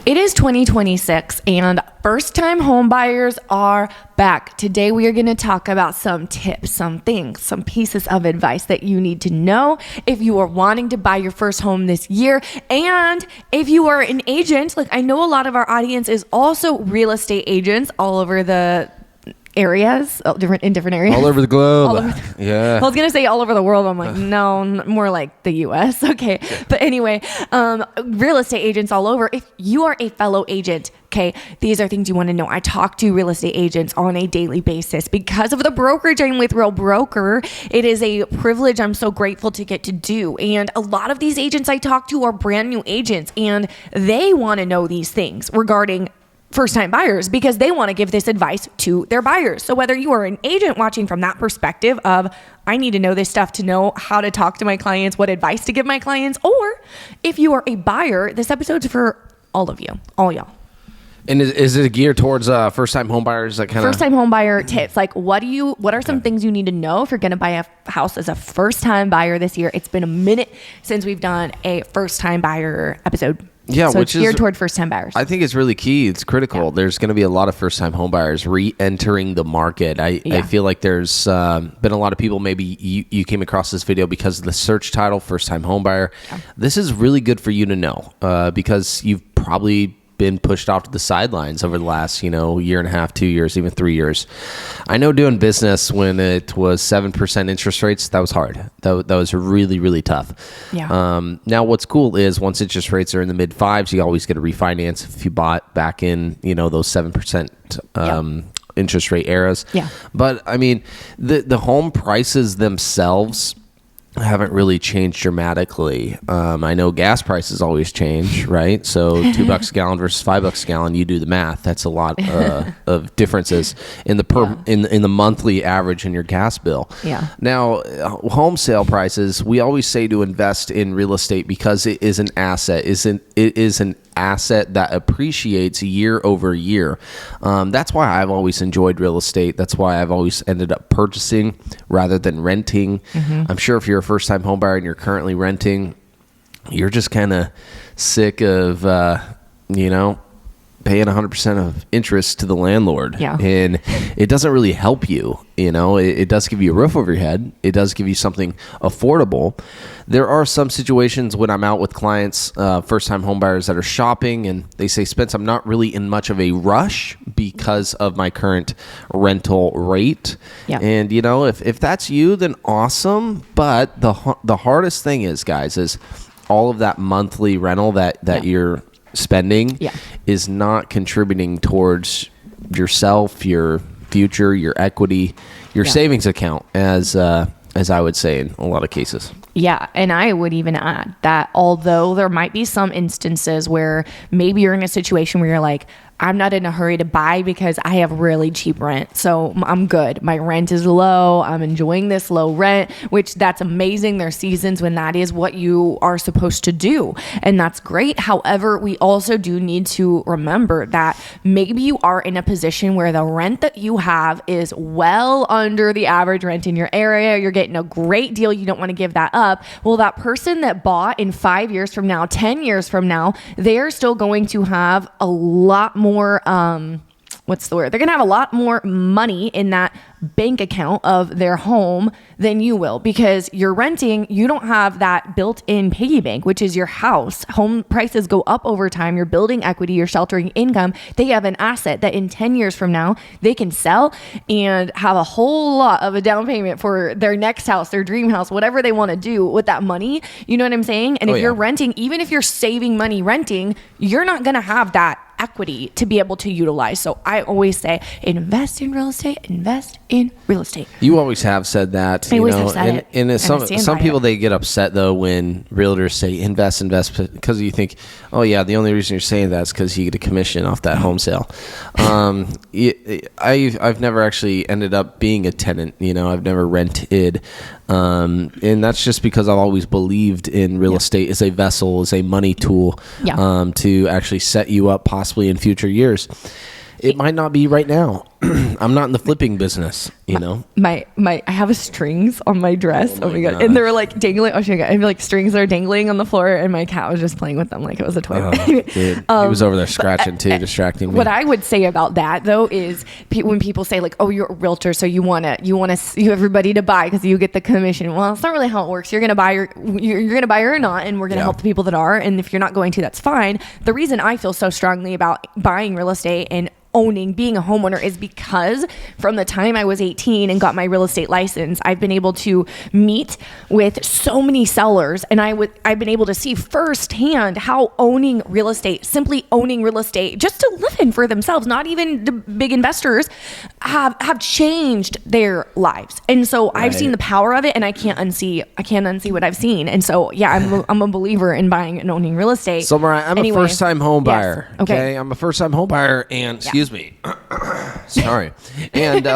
It is 2026 and first-time home buyers are back. Today we are going to talk about some tips, some things, some pieces of advice that you need to know if you are wanting to buy your first home this year. And if you are an agent, like I know a lot of our audience is also real estate agents all over the areas, in different areas. All over the globe. I was going to say all over the world. I'm like, no, more like the US. Okay. But anyway, real estate agents all over. If you are a fellow agent, okay, these are things you want to know. I talk to real estate agents on a daily basis because of the brokerage I'm with Real Broker. It is a privilege I'm so grateful to get to do. And a lot of these agents I talk to are brand new agents and they want to know these things regarding first-time buyers because they want to give this advice to their buyers. So whether you are an agent watching from that perspective of, I need to know this stuff to know how to talk to my clients, what advice to give my clients, or if you are a buyer, this episode's for all of you, all y'all. And is it geared towards first-time home buyers? That kind of first-time home buyer tips. Like, what are some things you need to know if you're going to buy a house as a first-time buyer this year? It's been a minute since we've done a first-time buyer episode. Yeah, so which it's geared is toward first-time buyers. I think it's really key. It's critical. Yeah. There's going to be a lot of first-time home buyers re-entering the market. I feel like there's been a lot of people. Maybe you came across this video because of the search title, first-time home buyer. Yeah. This is really good for you to know because you've probably been pushed off to the sidelines over the last, year and a half, 2 years, even 3 years. I know doing business when it was 7% interest rates, that was hard. That was really, really tough. Yeah. Now what's cool is once interest rates are in the mid fives, you always get a refinance if you bought back in, those 7% interest rate eras. Yeah. But I mean, the home prices themselves haven't really changed dramatically. I know gas prices always change, right? So $2 a gallon versus $5 a gallon, you do the math. That's a lot of differences in the in the monthly average in your gas bill. Yeah. Now, home sale prices, we always say to invest in real estate because it is an asset. It is an asset that appreciates year over year. That's why I've always enjoyed real estate. That's why I've always ended up purchasing rather than renting. Mm-hmm. I'm sure if you're a first-time home buyer and you're currently renting, you're just kind of sick of, paying 100% of interest to the landlord. Yeah. And it doesn't really help you. It does give you a roof over your head. It does give you something affordable. There are some situations when I'm out with clients, first-time home buyers that are shopping, and they say, Spence, I'm not really in much of a rush because of my current rental rate. Yeah. And, if that's you, then awesome. But the hardest thing is, guys, is all of that monthly rental that you're spending is not contributing towards yourself, your future, your equity, your savings account, as I would say in a lot of cases. Yeah, and I would even add that although there might be some instances where maybe you're in a situation where you're like, I'm not in a hurry to buy because I have really cheap rent. So I'm good. My rent is low. I'm enjoying this low rent, which that's amazing. There's seasons when that is what you are supposed to do. And that's great. However, we also do need to remember that maybe you are in a position where the rent that you have is well under the average rent in your area. You're getting a great deal. You don't want to give that up. Well, that person that bought in 5 years from now, 10 years from now, they're still going to have a lot more what's the word? They're going to have a lot more money in that bank account of their home than you will because you're renting. You don't have that built-in piggy bank, which is your house. Home prices go up over time. You're building equity. You're sheltering income. They have an asset that in 10 years from now, they can sell and have a whole lot of a down payment for their next house, their dream house, whatever they want to do with that money. You know what I'm saying? And if you're renting, even if you're saving money renting, you're not going to have that equity to be able to utilize. So I always say, invest in real estate, invest in real estate. You always have said that. I always have said it. And some people, they get upset though when realtors say invest, because you think, oh yeah, the only reason you're saying that is because you get a commission off that home sale. I've never actually ended up being a tenant. I've never rented. And that's just because I've always believed in real estate as a vessel, as a money tool, to actually set you up possibly in future years. It might not be right now. I'm not in the flipping business, you know. My I have strings on my dress. Oh my god. gosh. And they're like dangling. Oh my god. I have like strings that are dangling on the floor, and my cat was just playing with them like it was a toy. Dude, he was over there scratching too, distracting me. What I would say about that though is when people say like, "Oh, you're a realtor, so you want everybody to buy because you get the commission." Well, it's not really how it works. You're gonna buy you're gonna buy or not, and we're gonna help the people that are. And if you're not going to, that's fine. The reason I feel so strongly about buying real estate and being a homeowner is because from the time I was 18 and got my real estate license, I've been able to meet with so many sellers, and I've been able to see firsthand how simply owning real estate just to live in for themselves, not even the big investors, have changed their lives. And so I've seen the power of it, and I can't unsee what I've seen. And so I'm a believer in buying and owning real estate. So Mariah, I'm a first-time home buyer. Yes. Okay. I'm a first-time home buyer, and excuse me. Sorry. And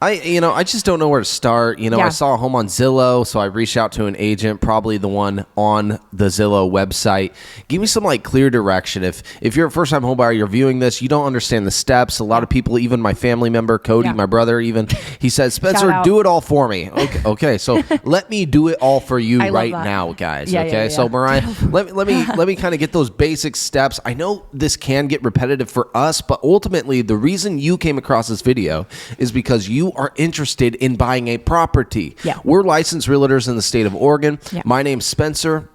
I just don't know where to start. I saw a home on Zillow, so I reached out to an agent, probably the one on the Zillow website. Give me some like clear direction. If you're a first-time home buyer, you're viewing this, you don't understand the steps. A lot of people, even my family member Cody, my brother, even he said, "Spencer, do it all for me." Okay. So let me do it all for you right now, guys. Yeah. So Mariah, let me kind of get those basic steps. I know this can get repetitive for us, but ultimately the reason you came across this video is because you are interested in buying a property. Yeah. We're licensed realtors in the state of Oregon. Yeah. My name's Spencer.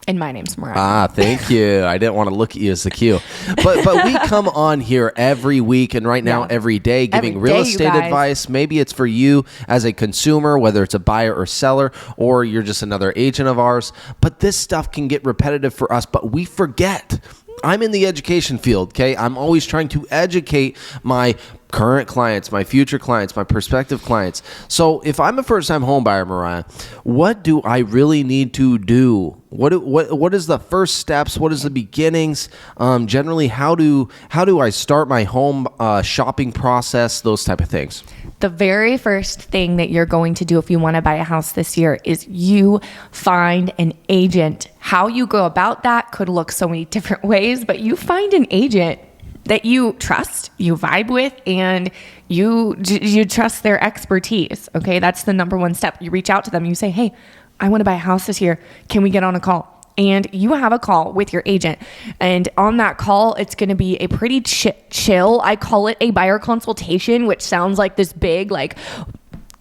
And my name's Mariah. Thank you. I didn't want to look at you as the cue. But we come on here every week and right now every day giving real estate advice. Maybe it's for you as a consumer, whether it's a buyer or seller, or you're just another agent of ours. But this stuff can get repetitive for us, but we forget. I'm in the education field, okay? I'm always trying to educate my current clients, my future clients, my prospective clients. So if I'm a first-time home buyer, Mariah, what do I really need to do? What is the first steps? What is the beginnings? Generally, how do I start my home shopping process? Those type of things. The very first thing that you're going to do if you want to buy a house this year is you find an agent. How you go about that could look so many different ways, but you find an agent that you trust, you vibe with, and you trust their expertise. Okay, that's the number one step. You reach out to them. You say, "Hey, I want to buy a house this year. Can we get on a call?" And you have a call with your agent. And on that call, it's going to be a pretty chill. I call it a buyer consultation, which sounds like this big, like,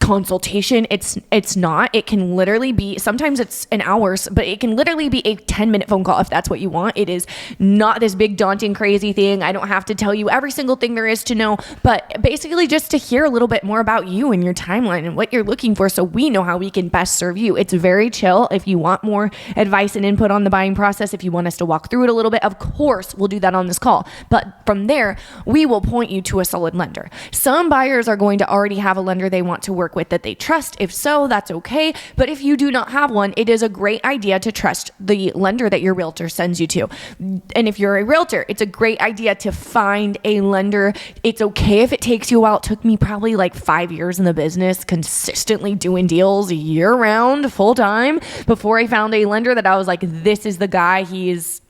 consultation. It's not. It can literally be, sometimes it's an hour, but it can literally be a 10-minute phone call if that's what you want. It is not this big daunting crazy thing. I don't have to tell you every single thing there is to know, but basically just to hear a little bit more about you and your timeline and what you're looking for so we know how we can best serve you. It's very chill. If you want more advice and input on the buying process, if you want us to walk through it a little bit, of course we'll do that on this call. But from there, we will point you to a solid lender. Some buyers are going to already have a lender they want to work with that they trust. If so, that's okay. But if you do not have one, it is a great idea to trust the lender that your realtor sends you to. And if you're a realtor, it's a great idea to find a lender. It's okay if it takes you a while. It took me probably like 5 years in the business, consistently doing deals year round, full time, before I found a lender that I was like, this is the guy. He's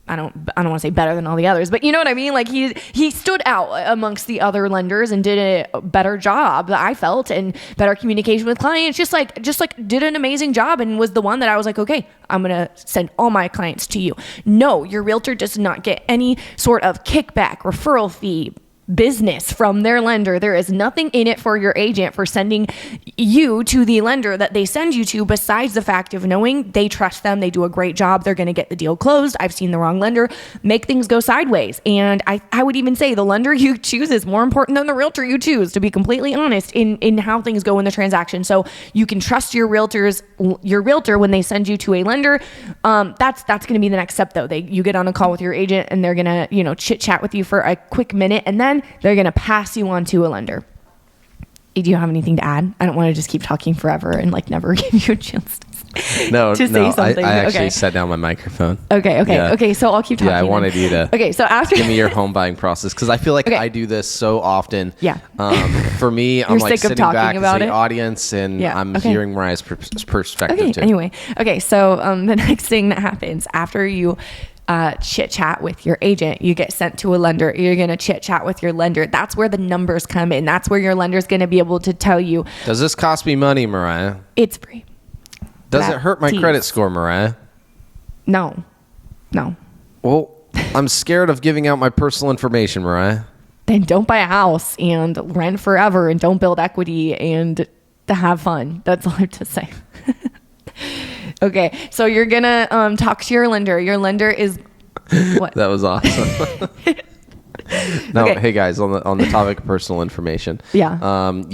I don't want to say better than all the others, but you know what I mean? Like he stood out amongst the other lenders and did a better job that I felt, and better communication with clients, just like did an amazing job, and was the one that I was like, okay, I'm going to send all my clients to you. No, your realtor does not get any sort of kickback, referral fee, business from their lender. There is nothing in it for your agent for sending you to the lender that they send you to, besides the fact of knowing they trust them, they do a great job, they're going to get the deal closed. I've seen the wrong lender make things go sideways. And I would even say the lender you choose is more important than the realtor you choose, to be completely honest, in how things go in the transaction. So you can trust your realtor when they send you to a lender. That's going to be the next step though. You get on a call with your agent and they're going to, chit chat with you for a quick minute, and then they're going to pass you on to a lender. Do you have anything to add? I don't want to just keep talking forever and never give you a chance to say something. I actually set down my microphone. Okay. So I'll keep talking. Yeah, I wanted you to. Okay, so after give me your home buying process, because I feel like I do this so often. Yeah. For me, I'm like sitting back as the it? audience, and I'm hearing Mariah's perspective too. Anyway, so the next thing that happens after you chit chat with your agent. You get sent to a lender. You're going to chit chat with your lender. That's where the numbers come in. That's where your lender's going to be able to tell you. Does this cost me money, Mariah? It's free. Does it hurt my credit score, Mariah? No. Well, I'm scared of giving out my personal information, Mariah. Then don't buy a house and rent forever and don't build equity and to have fun. That's all I have to say. Okay, so you're gonna talk to your lender. Your lender is what? That was awesome. No, okay. Hey guys, on the topic of personal information, you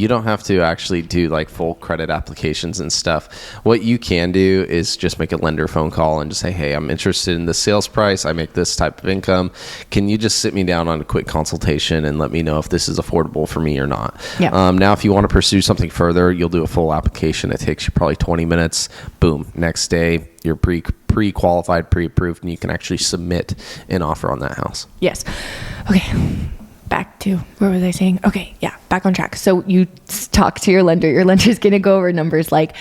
don't have to actually do like full credit applications and stuff. What you can do is just make a lender phone call and just say, hey, I'm interested in the sales price. I make this type of income. Can you just sit me down on a quick consultation and let me know if this is affordable for me or not? Yeah. Now, if you want to pursue something further, you'll do a full application. It takes you probably 20 minutes. Boom. Next day, you're pre-qualified, pre-approved, and you can actually submit an offer on that house. Yes. Okay. Back to, what was I saying? Okay. Yeah. Back on track. So you talk to your lender. Your lender's going to go over numbers like,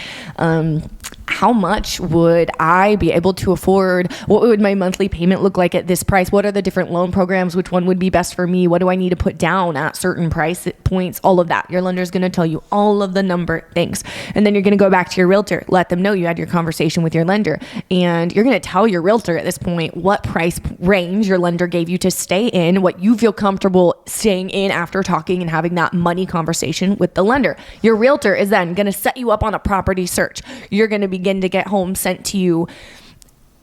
how much would I be able to afford? What would my monthly payment look like at this price? What are the different loan programs? Which one would be best for me? What do I need to put down at certain price points? All of that. Your lender's going to tell you all of the number things. And then you're going to go back to your realtor, let them know you had your conversation with your lender. And you're going to tell your realtor at this point what price range your lender gave you to stay in, what you feel comfortable staying in after talking and having that money conversation with the lender. Your realtor is then going to set you up on a property search. You're going to begin to get homes sent to you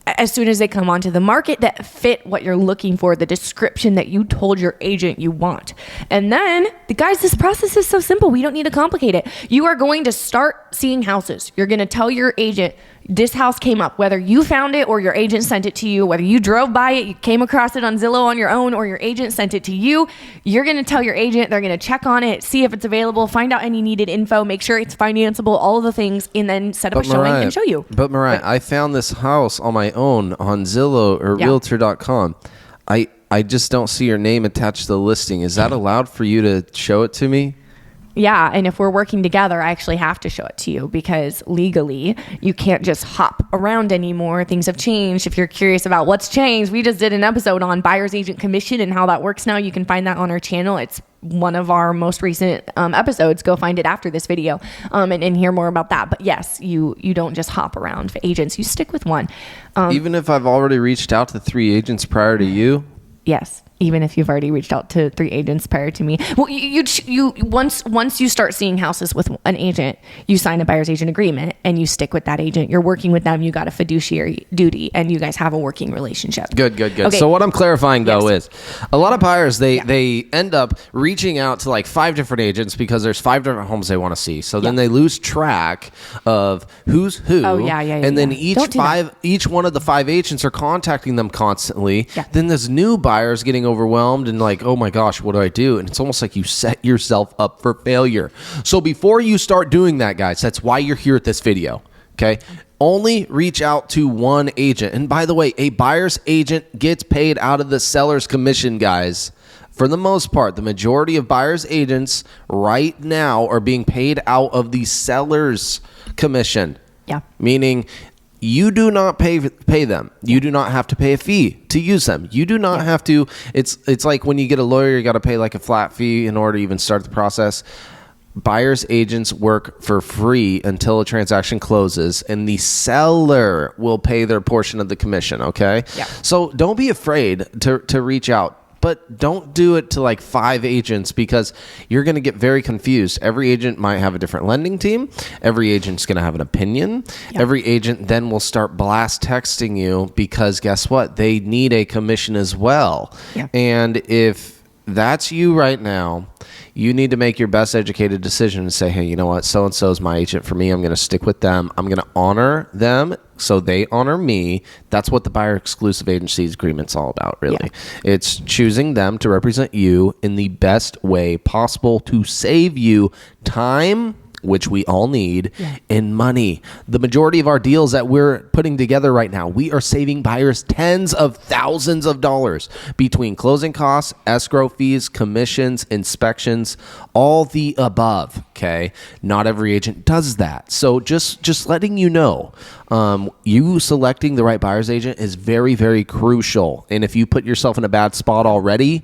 as soon as they come onto the market that fit what you're looking for, the description that you told your agent you want. And then, guys, this process is so simple. We don't need to complicate it. You are going to start seeing houses. You're going to tell your agent, this house came up, whether you found it or your agent sent it to you, whether you drove by it, you came across it on Zillow on your own, or your agent sent it to you. You're going to tell your agent, they're going to check on it, see if it's available, find out any needed info, make sure it's financeable, all of the things, and then set up a showing and show you. But Mariah, I found this house on my own on Zillow or Realtor.com. I just don't see your name attached to the listing. Is that allowed for you to show it to me? Yeah, and if we're working together, I actually have to show it to you because legally you can't just hop around anymore. Things have changed. If you're curious about what's changed, we just did an episode on buyer's agent commission and how that works now. You can find that on our channel. It's one of our most recent episodes. Go find it after this video and hear more about that. But yes, you don't just hop around for agents. You stick with one. Even if I've already reached out to 3 agents prior to you? Yes. Even if you've already reached out to 3 agents prior to me. Well, you once you start seeing houses with an agent, you sign a buyer's agent agreement and you stick with that agent. You're working with them. You got a fiduciary duty and you guys have a working relationship. Good. Okay. So what I'm clarifying though is a lot of buyers, they end up reaching out to like 5 different agents because there's 5 different homes they want to see. So then they lose track of who's who. Oh, yeah. And then each one of the 5 agents are contacting them constantly. Yeah. Then there's new buyers getting overwhelmed and like, oh my gosh, what do I do? And it's almost like you set yourself up for failure. So before you start doing that, guys, that's why you're here at this video. Okay. Only reach out to 1 agent. And by the way, a buyer's agent gets paid out of the seller's commission, guys. For the most part, the majority of buyer's agents right now are being paid out of the seller's commission. Yeah. Meaning you do not pay them. You do not have to pay a fee to use them. You do not have to. It's like when you get a lawyer, you got to pay like a flat fee in order to even start the process. Buyer's agents work for free until a transaction closes, and the seller will pay their portion of the commission, okay? Yeah. So don't be afraid to reach out. But don't do it to like 5 agents because you're going to get very confused. Every agent might have a different lending team. Every agent's going to have an opinion. Yep. Every agent then will start blast texting you because guess what? They need a commission as well. Yep. And if that's you right now, you need to make your best educated decision and say, hey, you know what? So-and-so is my agent for me. I'm going to stick with them. I'm going to honor them so they honor me. That's what the buyer exclusive agency agreement's all about, really. Yeah. It's choosing them to represent you in the best way possible to save you time, which we all need, and money. The majority of our deals that we're putting together right now, we are saving buyers tens of thousands of dollars between closing costs, escrow fees, commissions, inspections, all the above. Okay. Not every agent does that. So just letting you know, you selecting the right buyer's agent is very, very crucial. And if you put yourself in a bad spot already,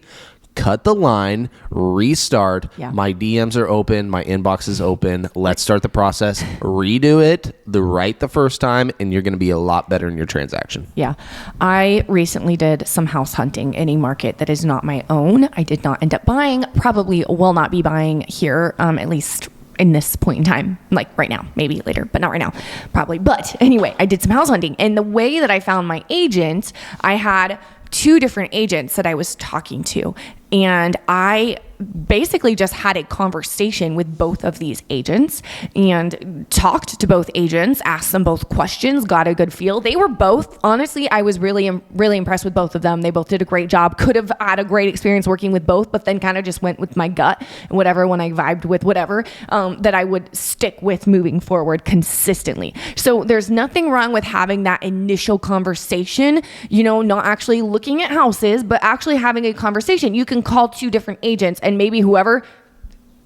cut the line, restart. My DMs are open. My inbox is open. Let's start the process. Redo it the first time, and you're going to be a lot better in your transaction. Yeah. I recently did some house hunting in a market that is not my own. I did not end up buying, probably will not be buying here, at least in this point in time, like right now, maybe later, but not right now, probably. But anyway, I did some house hunting, and the way that I found my agent, I had 2 different agents that I was talking to, and I basically just had a conversation with both of these agents and talked to both agents, asked them both questions, got a good feel. They were both, honestly, I was really impressed with both of them. They both did a great job. Could have had a great experience working with both, but then kind of just went with my gut and whatever, when I vibed with whatever, that I would stick with moving forward consistently. So there's nothing wrong with having that initial conversation, not actually looking at houses, but actually having a conversation. You can call 2 different agents, and maybe whoever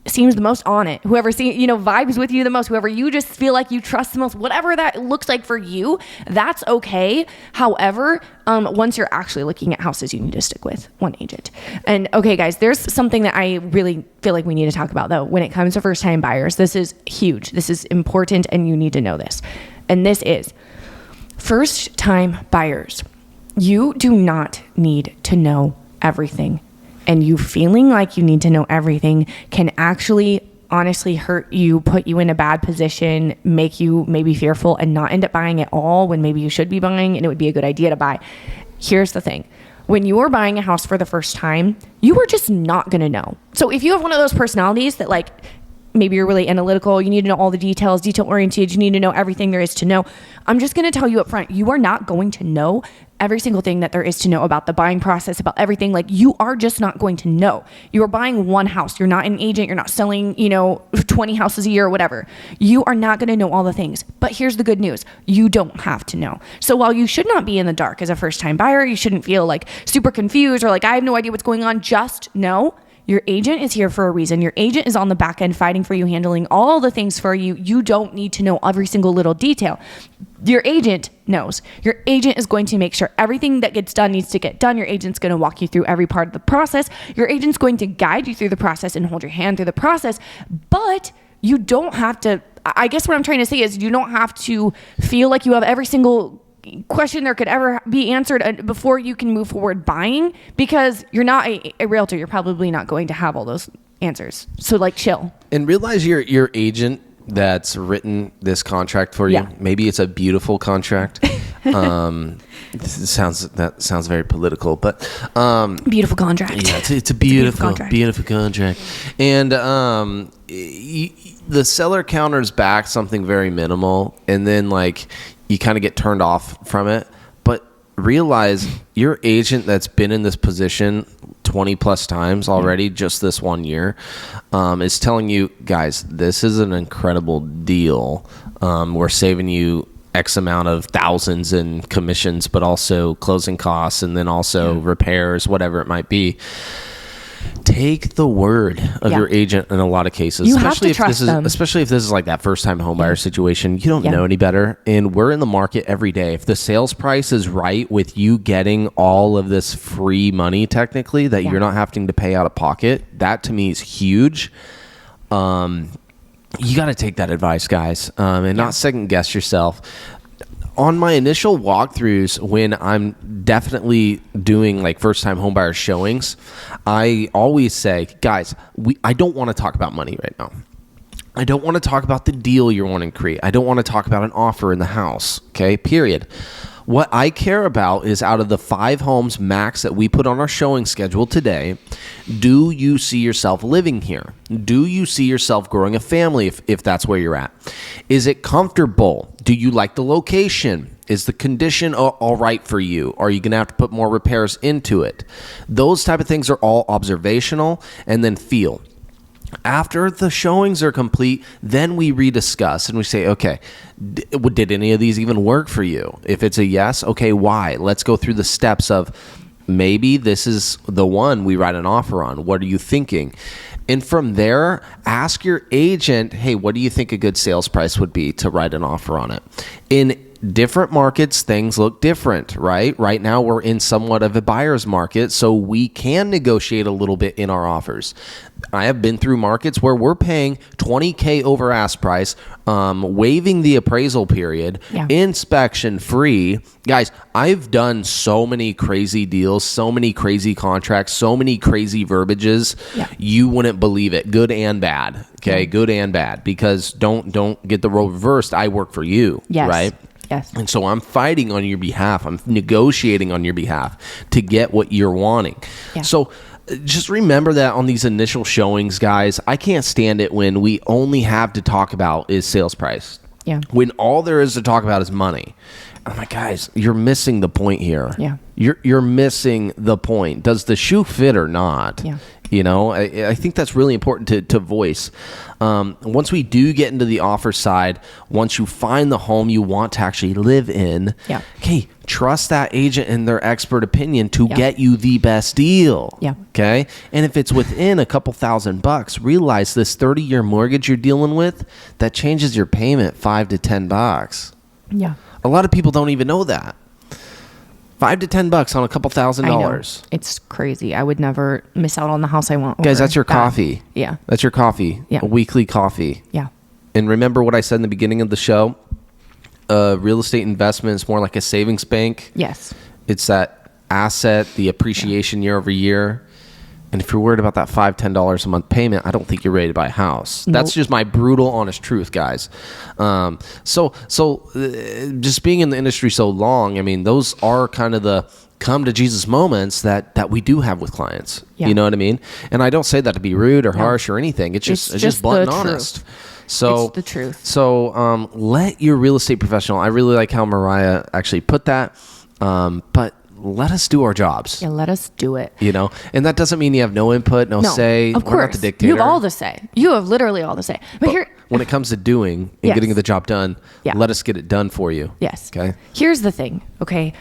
seems the most on it, whoever vibes with you the most, whoever you just feel like you trust the most, whatever that looks like for you, that's okay. However, once you're actually looking at houses, you need to stick with one agent. And okay, guys, there's something that I really feel like we need to talk about though. When it comes to first-time buyers, this is huge. This is important, and you need to know this. And this is first-time buyers. You do not need to know everything. And you feeling like you need to know everything can actually honestly hurt you, put you in a bad position, make you maybe fearful and not end up buying at all when maybe you should be buying and it would be a good idea to buy. Here's the thing. When you are buying a house for the first time, you are just not going to know. So if you have one of those personalities that like, maybe you're really analytical, you need to know all the details, detail oriented, you need to know everything there is to know. I'm just going to tell you up front, you are not going to know every single thing that there is to know about the buying process, about everything. Like, you are just not going to know. You are buying one house. You're not an agent. You're not selling, 20 houses a year or whatever. You are not going to know all the things. But here's the good news. You don't have to know. So while you should not be in the dark as a first-time buyer, you shouldn't feel like super confused or like, I have no idea what's going on. Just know your agent is here for a reason. Your agent is on the back end fighting for you, handling all the things for you. You don't need to know every single little detail. Your agent knows. Your agent is going to make sure everything that gets done needs to get done. Your agent's going to walk you through every part of the process. Your agent's going to guide you through the process and hold your hand through the process. But you don't have to, I guess what I'm trying to say is you don't have to feel like you have every single question there could ever be answered before you can move forward buying, because you're not a realtor. You're probably not going to have all those answers. So like, chill. And realize your agent that's written this contract for you. Maybe it's a beautiful contract. That sounds very political, but beautiful contract. Yeah, it's a beautiful contract. And the seller counters back something very minimal, and then like you kind of get turned off from it. But realize your agent that's been in this position 20 plus times already, just this 1 year, is telling you, guys, this is an incredible deal. We're saving you X amount of thousands in commissions, but also closing costs, and then also repairs, whatever it might be. Take the word of your agent in a lot of cases, especially if this is like that first time home buyer situation. You don't know any better, and we're in the market every day. If the sales price is right with you getting all of this free money, technically, that you're not having to pay out of pocket, that to me is huge. You got to take that advice, guys, and not second guess yourself. On my initial walkthroughs, when I'm definitely doing like first time homebuyer showings, I always say, guys, I don't want to talk about money right now. I don't want to talk about the deal you're wanting to create. I don't want to talk about an offer in the house. Okay, period. What I care about is, out of the 5 homes max that we put on our showing schedule today, do you see yourself living here? Do you see yourself growing a family if that's where you're at? Is it comfortable? Do you like the location? Is the condition all right for you? Are you going to have to put more repairs into it? Those type of things are all observational, and then feel. After the showings are complete, then we rediscuss and we say, okay, did any of these even work for you? If it's a yes, okay, why? Let's go through the steps of maybe this is the one we write an offer on. What are you thinking? And from there, ask your agent, hey, what do you think a good sales price would be to write an offer on it? In different markets, things look different, right? Right now, we're in somewhat of a buyer's market, so we can negotiate a little bit in our offers. I have been through markets where we're paying $20K over ask price, waiving the appraisal period, inspection free. Guys, I've done so many crazy deals, so many crazy contracts, so many crazy verbiages. You wouldn't believe it, good and bad. Okay, good and bad, because don't get the role reversed. I work for you, right? Yes. And so I'm fighting on your behalf. I'm negotiating on your behalf to get what you're wanting. So just remember that on these initial showings, guys, I can't stand it when we only have to talk about is sales price. When all there is to talk about is money. I'm like, guys, you're missing the point here. You're missing the point. Does the shoe fit or not? You know, I think that's really important to voice. Once we do get into the offer side, once you find the home you want to actually live in, okay, trust that agent and their expert opinion to get you the best deal. Okay. And if it's within a couple $1,000, realize this 30-year mortgage you're dealing with, that changes your payment $5 to $10. A lot of people don't even know that. $5 to $10 on a couple $1,000. It's crazy. I would never miss out on the house I want. Guys, that's your coffee. That's your coffee. A weekly coffee. And remember what I said in the beginning of the show? Real estate investment is more like a savings bank. It's that asset, the appreciation year over year. And if you're worried about that $5, $10 a month payment, I don't think you're ready to buy a house. That's just my brutal, honest truth, guys. So just being in the industry so long, I mean, those are kind of the come to Jesus moments that we do have with clients. You know what I mean? And I don't say that to be rude or harsh or anything. It's just blunt and honest. So it's the truth. So let your real estate professional. I really like how Mariah actually put that. But let us do our jobs. Let us do it. You know, and that doesn't mean you have no input, no say. Of course, we're not the dictator. You have all the say. You have literally all the say. But here, when it comes to doing and getting the job done, let us get it done for you. Okay. Here's the thing. Okay.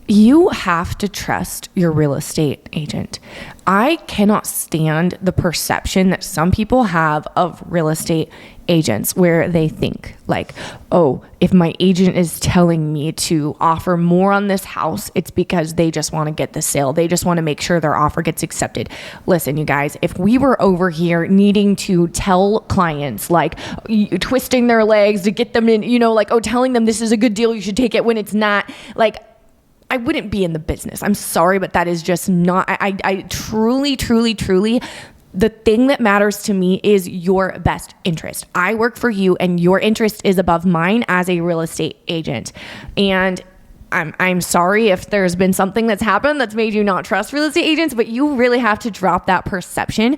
You have to trust your real estate agent. I cannot stand the perception that some people have of real estate agents where they think like, oh, if my agent is telling me to offer more on this house, it's because they just want to get the sale. They just want to make sure their offer gets accepted. Listen, you guys, if we were over here needing to tell clients, like twisting their legs to get them in, you know, like, oh, telling them this is a good deal, you should take it when it's not, like, I wouldn't be in the business. I'm sorry, but that is just not, I truly, the thing that matters to me is your best interest. I work for you and your interest is above mine as a real estate agent. And I'm sorry if there's been something that's happened that's made you not trust real estate agents, but you really have to drop that perception.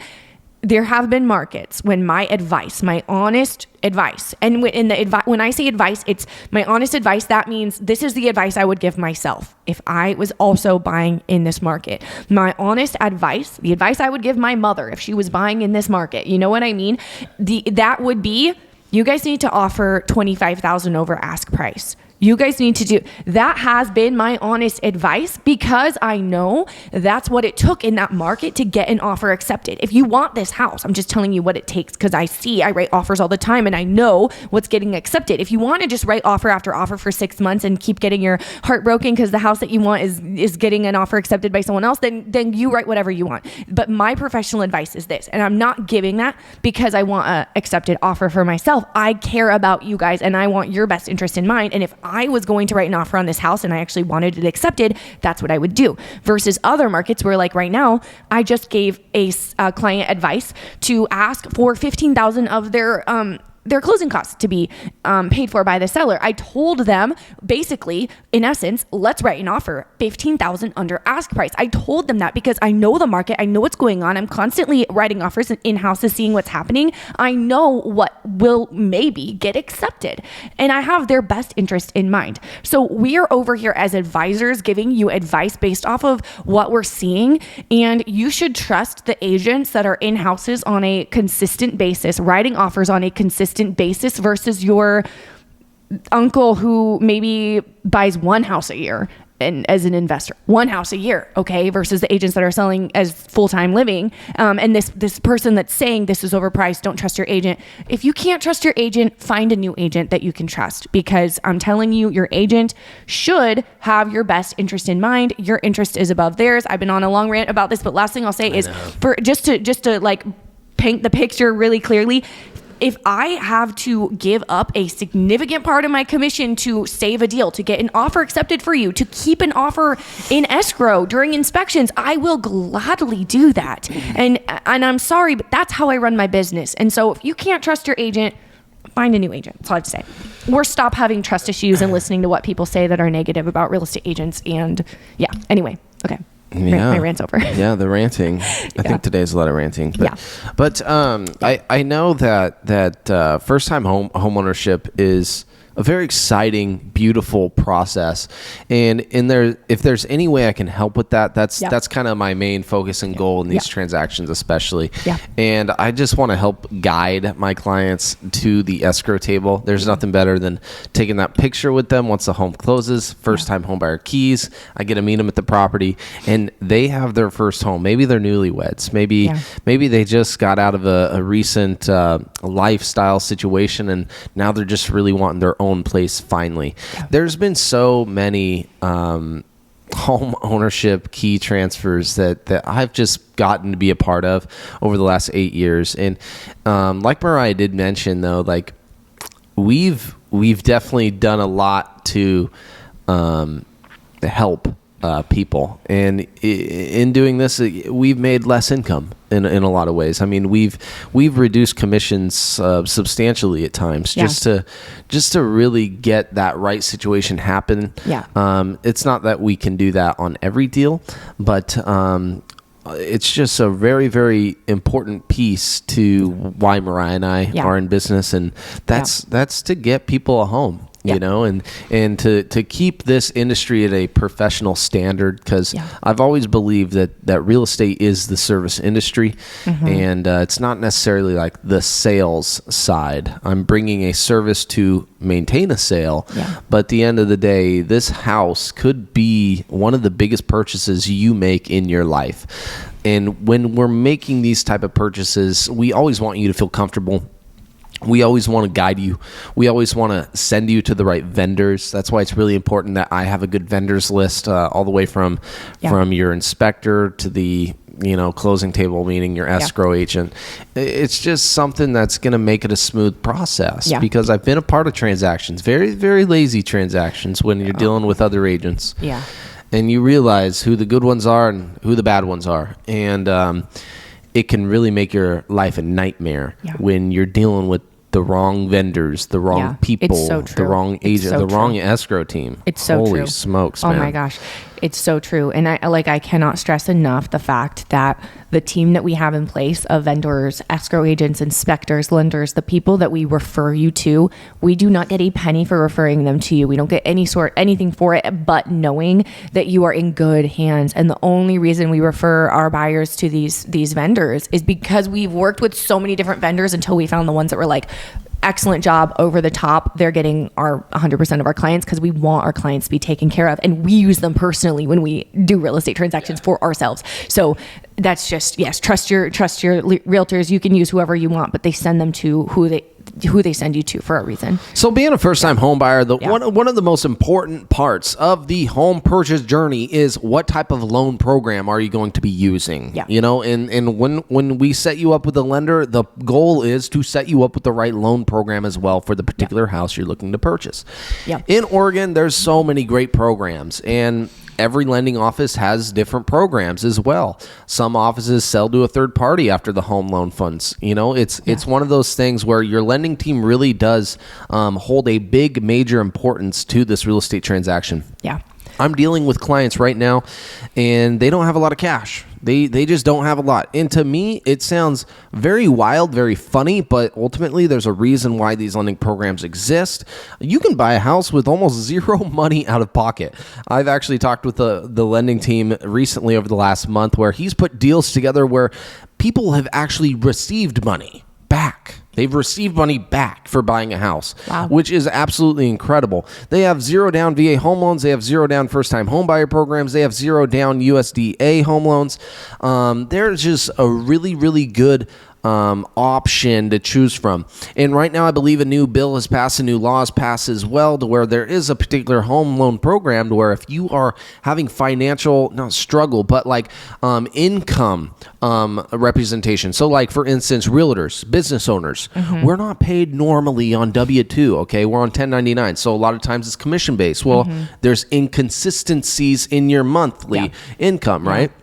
There have been markets when my advice, my honest advice, and when I say advice, it's my honest advice. That means this is the advice I would give myself if I was also buying in this market. My honest advice, the advice I would give my mother if she was buying in this market. You know what I mean? That would be, you guys need to offer $25,000 over ask price. You guys need to do that. Has been my honest advice because I know that's what it took in that market to get an offer accepted. If you want this house, I'm just telling you what it takes because I write offers all the time and I know what's getting accepted. If you want to just write offer after offer for 6 months and keep getting your heart broken because the house that you want is getting an offer accepted by someone else, then you write whatever you want. But my professional advice is this, and I'm not giving that because I want an accepted offer for myself. I care about you guys and I want your best interest in mind. And if I was going to write an offer on this house and I actually wanted it accepted, that's what I would do. Versus other markets where, like right now, I just gave a client advice to ask for $15,000 of their closing costs to be paid for by the seller. I told them basically, in essence, let's write an offer $15,000 under ask price. I told them that because I know the market. I know what's going on. I'm constantly writing offers in houses, seeing what's happening. I know what will maybe get accepted, and I have their best interest in mind. So we are over here as advisors giving you advice based off of what we're seeing, and you should trust the agents that are in houses on a consistent basis, writing offers on a consistent basis versus your uncle who maybe buys one house a year and as an investor, one house a year, okay, versus the agents that are selling as full-time living. And this person that's saying this is overpriced, don't trust your agent. If you can't trust your agent, find a new agent that you can trust, because I'm telling you, your agent should have your best interest in mind. Your interest is above theirs. I've been on a long rant about this, but last thing I'll say is for just to like paint the picture really clearly, if I have to give up a significant part of my commission to save a deal, to get an offer accepted for you, to keep an offer in escrow during inspections, I will gladly do that. And I'm sorry, but that's how I run my business. And so if you can't trust your agent, find a new agent. That's all I have to say. Or stop having trust issues and listening to what people say that are negative about real estate agents. And yeah, anyway, okay. Yeah. My rant's over. Yeah, the ranting. I think today's a lot of ranting. But I know that first time home ownership is a very exciting, beautiful process. And if there's any way I can help with that, that's kind of my main focus and goal in these transactions, especially. Yeah. And I just want to help guide my clients to the escrow table. There's nothing better than taking that picture with them once the home closes, first time home buyer keys. I get to meet them at the property, and they have their first home. Maybe they're newlyweds. Maybe they just got out of a recent lifestyle situation, and now they're just really wanting their own place finally. There's been so many home ownership key transfers that I've just gotten to be a part of over the last 8 years. And like Mariah did mention, though, like we've definitely done a lot to help people, and in doing this, we've made less income in a lot of ways. I mean, we've reduced commissions substantially at times just to really get that right situation happen. It's not that we can do that on every deal, but it's just a very, very important piece to why Mariah and I are in business, and that's to get people a home. You know, and to keep this industry at a professional standard, because I've always believed that real estate is the service industry, and it's not necessarily like the sales side. I'm bringing a service to maintain a sale, but at the end of the day, this house could be one of the biggest purchases you make in your life. And when we're making these type of purchases, we always want you to feel comfortable. We always want to guide you. We always want to send you to the right vendors. That's why it's really important that I have a good vendors list, all the way from your inspector to the closing table, meaning your escrow agent. It's just something that's going to make it a smooth process, because I've been a part of transactions, very, very lazy transactions, when you're dealing with other agents. And you realize who the good ones are and who the bad ones are. And it can really make your life a nightmare when you're dealing with the wrong vendors, the wrong people, the wrong agent, the wrong escrow team. It's so true. Holy smokes, man. Oh my gosh. It's so true. And I cannot stress enough the fact that the team that we have in place of vendors, escrow agents, inspectors, lenders, the people that we refer you to, we do not get a penny for referring them to you. We don't get anything for it, but knowing that you are in good hands. And the only reason we refer our buyers to these vendors is because we've worked with so many different vendors until we found the ones that were like, excellent job, over the top. They're getting our 100% of our clients, because we want our clients to be taken care of, and we use them personally when we do real estate transactions for ourselves. So that's just, trust your realtors. You can use whoever you want, but they send them to who they send you to for a reason. So being a first-time home buyer, one of the most important parts of the home purchase journey is what type of loan program are you going to be using? And when we set you up with a lender, the goal is to set you up with the right loan program as well for the particular house you're looking to purchase. In Oregon, there's so many great programs, and every lending office has different programs as well. Some offices sell to a third party after the home loan funds. It's one of those things where your lending team really does hold a big, major importance to this real estate transaction. Yeah. I'm dealing with clients right now, and they don't have a lot of cash. They just don't have a lot. And to me, it sounds very wild, very funny, but ultimately there's a reason why these lending programs exist. You can buy a house with almost zero money out of pocket. I've actually talked with the lending team recently over the last month where he's put deals together where people have actually received money back. They've received money back for buying a house, which is absolutely incredible. They have zero down VA home loans. They have zero down first-time homebuyer programs. They have zero down USDA home loans. There's just a really, really good option to choose from. And right now, I believe a new bill has passed, a new law has passed as well, to where there is a particular home loan program to where if you are having financial, not struggle, but like income representation. So like, for instance, realtors, business owners, we're not paid normally on W-2, okay? We're on 1099. So a lot of times it's commission-based. Well, there's inconsistencies in your monthly income, right?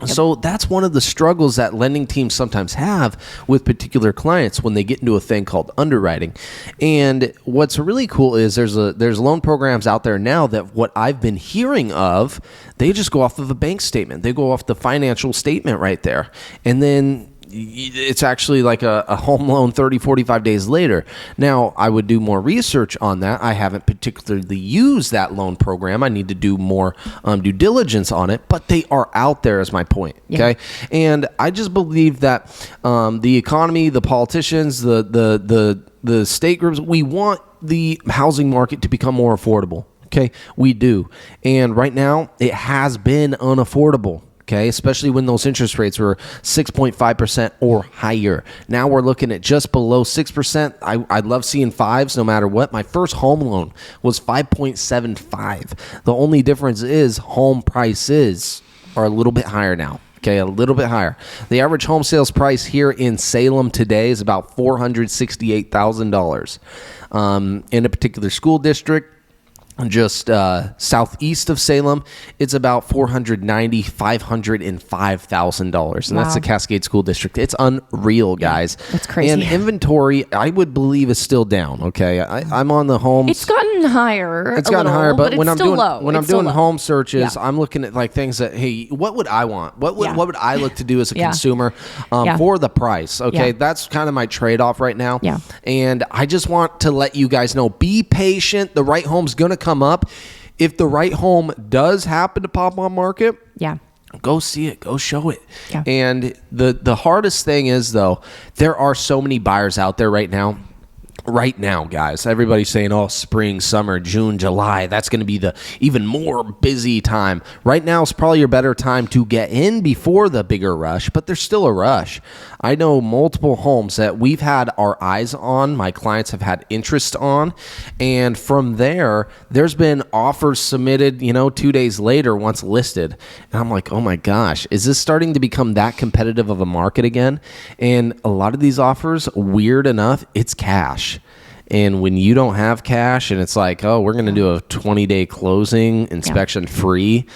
Yep. So that's one of the struggles that lending teams sometimes have with particular clients when they get into a thing called underwriting. And what's really cool is there's loan programs out there now that what I've been hearing of, they just go off of a bank statement. They go off the financial statement right there. And then it's actually like a home loan 30, 45 days later. Now, I would do more research on that. I haven't particularly used that loan program. I need to do more due diligence on it, but they are out there is my point, okay? And I just believe that the economy, the politicians, the state groups, we want the housing market to become more affordable, okay? We do. And right now, it has been unaffordable. Okay, especially when those interest rates were 6.5% or higher. Now we're looking at just below 6%. I love seeing fives no matter what. My first home loan was 5.75. The only difference is home prices are a little bit higher now. Okay, a little bit higher. The average home sales price here in Salem today is about $468,000. In a particular school district, just southeast of Salem, it's about $405,000, and that's the Cascade School District. It's unreal, guys. That's crazy. And inventory, I would believe, is still down. Okay, I'm on the homes. It's gotten higher. It's gotten higher, but when I'm doing low. home searches, I'm looking at like things that, hey, what would I want? What would I look to do as a consumer for the price? Okay, that's kind of my trade-off right now. Yeah. And I just want to let you guys know, be patient. The right home's going to come up. If the right home does happen to pop on market, go see it, go show it. And the hardest thing is, though, there are so many buyers out there right now, guys. Everybody's saying, oh, spring, summer, June, July, that's going to be the even more busy time. Right now is probably your better time to get in before the bigger rush, but there's still a rush. I know multiple homes that we've had our eyes on, my clients have had interest on, and from there's been offers submitted, 2 days later once listed. And I'm like, oh my gosh, is this starting to become that competitive of a market again? And a lot of these offers, weird enough, it's cash. And when you don't have cash and it's like, oh, we're going to do a 20-day closing, inspection free,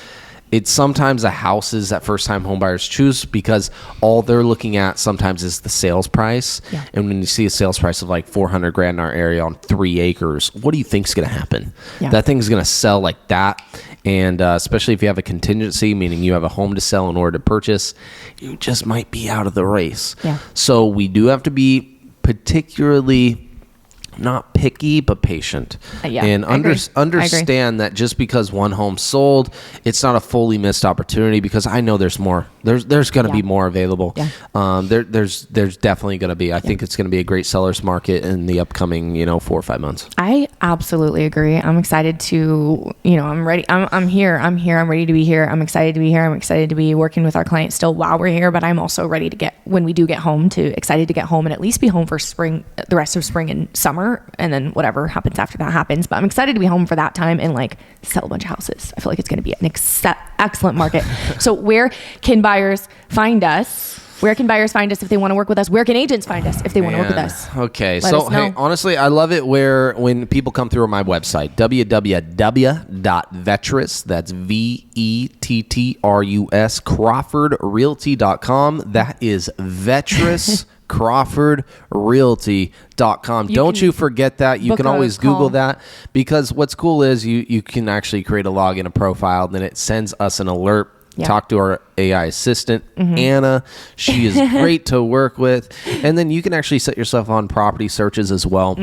it's sometimes the houses that first-time homebuyers choose because all they're looking at sometimes is the sales price. And when you see a sales price of like $400,000 in our area on 3 acres, what do you think is going to happen? That thing's going to sell like that. And especially if you have a contingency, meaning you have a home to sell in order to purchase, you just might be out of the race. So we do have to be particularly not picky, but patient. And understand that just because one home sold, it's not a fully missed opportunity, because I know there's more. There's going to be more available. There's definitely going to be. I think it's going to be a great seller's market in the upcoming 4 or 5 months. I absolutely agree. I'm excited to, I'm ready. I'm here. I'm ready to be here. I'm excited to be here. I'm excited to be working with our clients still while we're here, but I'm also ready to when we do get home, excited to get home and at least be home for spring, the rest of spring and summer. And then whatever happens after that happens. But I'm excited to be home for that time and sell a bunch of houses. I feel like it's going to be an excellent market. So where can buyers find us? Where can buyers find us if they want to work with us? Where can agents find us if they want to work with us? Okay. Let us know. Hey, honestly, I love it when people come through my website, www.vettrus, that's VETTRUS, CrawfordRealty.com. That is Vettrus. CrawfordRealty.com. Don't you forget that. You can always Google that, because what's cool is you can actually create a login, a profile, then it sends us an alert. Yeah. Talk to our AI assistant, Anna. She is great to work with. And then you can actually set yourself on property searches as well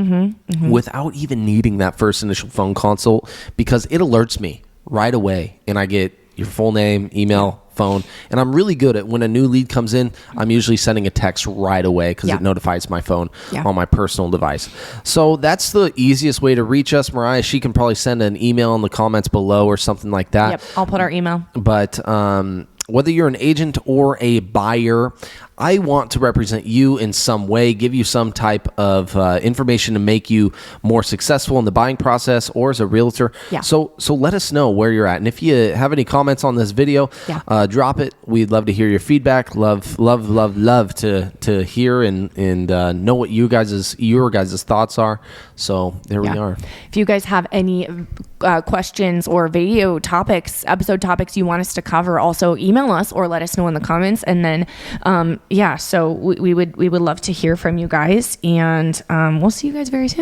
without even needing that first initial phone consult, because it alerts me right away. And I get your full name, email, phone. And I'm really good at when a new lead comes in, I'm usually sending a text right away because it notifies my phone on my personal device. So that's the easiest way to reach us. Mariah, she can probably send an email in the comments below or something like that. Yep, I'll put our email. But whether you're an agent or a buyer, I want to represent you in some way, give you some type of information to make you more successful in the buying process or as a realtor. Yeah. So let us know where you're at. And if you have any comments on this video, drop it. We'd love to hear your feedback. Love to hear and know what your guys' thoughts are. So there we are. If you guys have any questions or video topics, episode topics you want us to cover, also email us or let us know in the comments. And then so we would love to hear from you guys, and we'll see you guys very soon.